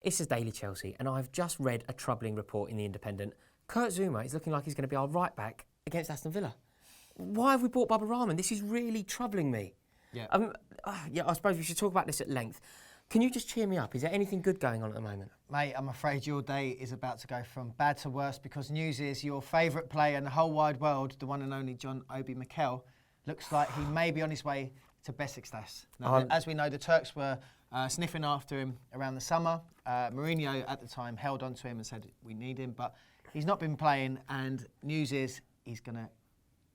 This is Daily Chelsea, and I've just read a troubling report in The Independent. Kurt Zouma is looking like he's going to be our right back against Aston Villa. Why have we bought Baba Rahman? This is really troubling me. Yeah. I suppose we should talk about this at length. Can you just cheer me up? Is there anything good going on at the moment? Mate, I'm afraid your day is about to go from bad to worse because news is your favourite player in the whole wide world, the one and only John Obi Mikel, looks like he may be on his way to Besiktas. Now, as we know, the Turks were sniffing after him around the summer. Mourinho at the time held on to him and said, we need him, but he's not been playing, and news is he's going to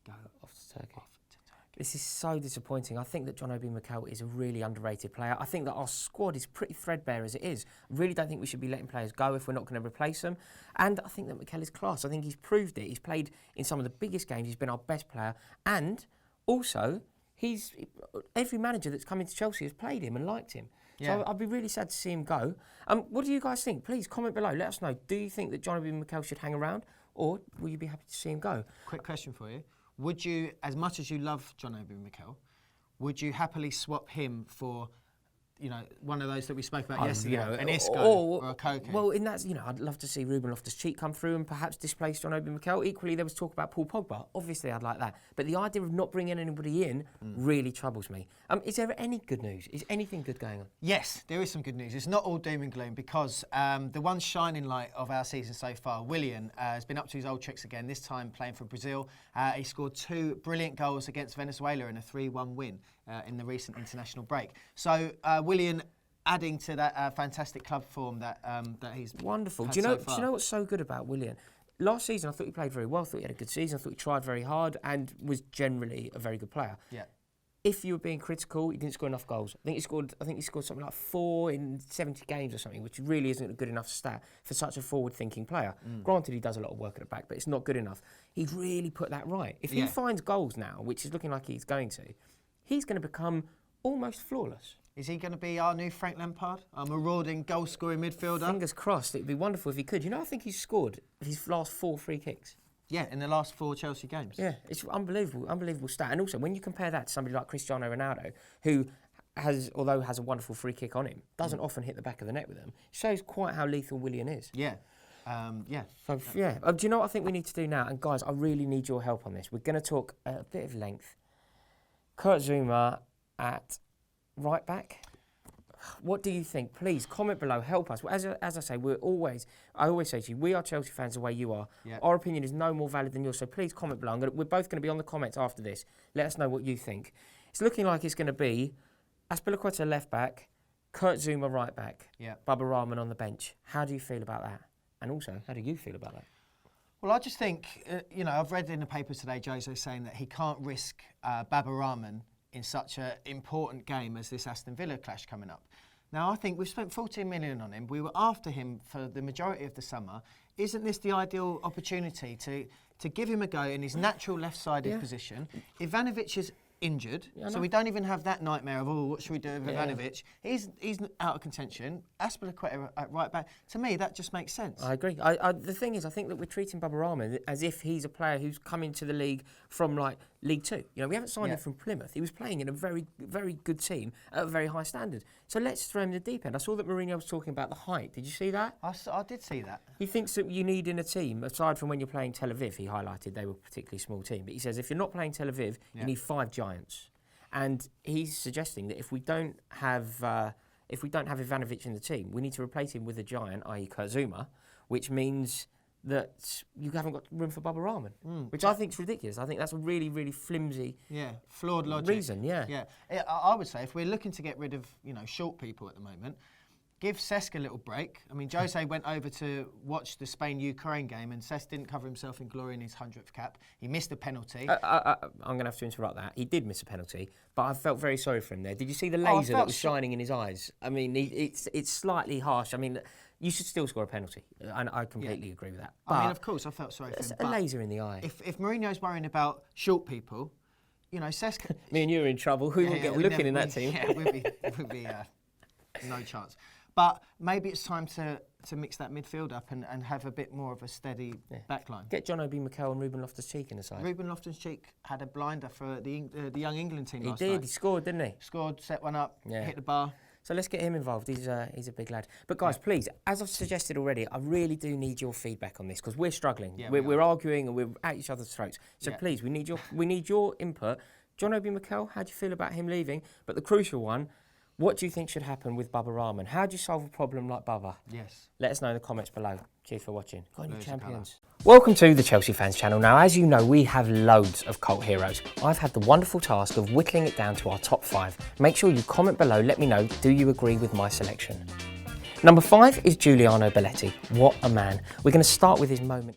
go off to Turkey. This is so disappointing. I think that John Obi Mikel is a really underrated player. I think that our squad is pretty threadbare as it is. I really don't think we should be letting players go if we're not going to replace them. And I think that Mikel is class. I think he's proved it. He's played in some of the biggest games. He's been our best player. And also, every manager that's come into Chelsea has played him and liked him. Yeah. So I'd be really sad to see him go. What do you guys think? Please comment below. Let us know. Do you think that John Obi Mikel should hang around, or will you be happy to see him go? Quick question for you. Would you, as much as you love John Obi Mikel, would you happily swap him for, one of those that we spoke about yesterday, an Isco or a Koke? Well, in that, I'd love to see Ruben Loftus-Cheek come through and perhaps displace John Obi Mikel. Equally, there was talk about Paul Pogba. Obviously, I'd like that. But the idea of not bringing anybody in really troubles me. Is there any good news? Is anything good going on? Yes, there is some good news. It's not all doom and gloom because the one shining light of our season so far, Willian, has been up to his old tricks again, this time playing for Brazil. He scored 2 brilliant goals against Venezuela in a 3-1 win in the recent international break. So, Willian adding to that fantastic club form that he's wonderful. Do you know what's so good about Willian? Last season, I thought he played very well. I thought he had a good season. I thought he tried very hard and was generally a very good player. Yeah. If you were being critical, he didn't score enough goals. I think he scored something like 4 in 70 games or something, which really isn't a good enough stat for such a forward-thinking player. Granted, he does a lot of work at the back, but it's not good enough. He'd really put that right. If he finds goals now, which is looking like he's going to, he's going to become almost flawless. Is he going to be our new Frank Lampard, our marauding goal-scoring midfielder? Fingers crossed. It would be wonderful if he could. I think he's scored his last 4 free kicks. Yeah, in the last 4 Chelsea games. Yeah, it's unbelievable stat. And also, when you compare that to somebody like Cristiano Ronaldo, who has a wonderful free kick on him, doesn't often hit the back of the net with them, shows quite how lethal Willian is. Yeah. So, do you know what I think we need to do now? And guys, I really need your help on this. We're going to talk at a bit of length. Kurt Zouma at right back. What do you think? Please comment below. Help us. As I say, I always say to you, we are Chelsea fans the way you are. Yep. Our opinion is no more valid than yours. So please comment below. We're both going to be on the comments after this. Let us know what you think. It's looking like it's going to be Azpilicueta left back, Kurt Zouma right back, Baba Rahman on the bench. How do you feel about that? And also, how do you feel about that? Well, I just think, I've read in the paper today, Jose saying that he can't risk Baba Rahman in such an important game as this Aston Villa clash coming up. Now, I think we've spent 14 million on him. We were after him for the majority of the summer. Isn't this the ideal opportunity to give him a go in his natural left-sided position? Ivanovic is injured, so we don't even have that nightmare of, what should we do with Ivanovic? He's out of contention. Azpilicueta at right back. To me, that just makes sense. I agree. The thing is, I think that we're treating Baba Rahman as if he's a player who's come into the league from League Two. We haven't signed him from Plymouth. He was playing in a very, very good team at a very high standard. So let's throw him in the deep end. I saw that Mourinho was talking about the height. Did you see that? I did see that. He thinks that you need in a team, aside from when you're playing Tel Aviv, he highlighted they were a particularly small team, but he says if you're not playing Tel Aviv, you need 5 giants. And he's suggesting that if we don't have Ivanovic in the team, we need to replace him with a giant, i.e. Kurt Zouma, which means that you haven't got room for Baba Rahman, which I think is ridiculous. I think that's a really, really flimsy, flawed logic reason. I would say if we're looking to get rid of short people at the moment, give Cesc a little break. I mean, Jose went over to watch the Spain-Ukraine game and Cesc didn't cover himself in glory in his 100th cap. He missed a penalty. I'm going to have to interrupt that. He did miss a penalty, but I felt very sorry for him there. Did you see the laser that was shining in his eyes? I mean, it's slightly harsh. I mean, you should still score a penalty, and I completely agree with that. But I mean, of course, I felt sorry for him. A laser in the eye. If Mourinho's worrying about short people, Cesc... Me and you are in trouble. Who will get looking in that team? Yeah, we'd be no chance. But maybe it's time to mix that midfield up and have a bit more of a steady backline. Get John Obi Mikel and Ruben Loftus-Cheek in the side. Ruben Loftus-Cheek had a blinder for the young England team last night. He did. He scored, didn't he? Scored, set one up, hit the bar. So let's get him involved. He's a big lad. But guys, please, as I've suggested already, I really do need your feedback on this because we're struggling. Yeah, we're arguing and we're at each other's throats. So please, we need your input. John Obi Mikel, how do you feel about him leaving? But the crucial one, what do you think should happen with Baba Rahman? How do you solve a problem like Baba? Yes. Let us know in the comments below. Cheers for watching. Got any Lose champions? Welcome to the Chelsea Fans Channel. Now, as you know, we have loads of cult heroes. I've had the wonderful task of whittling it down to our top 5. Make sure you comment below, let me know, do you agree with my selection? Number 5 is Giuliano Belletti. What a man. We're going to start with his moment.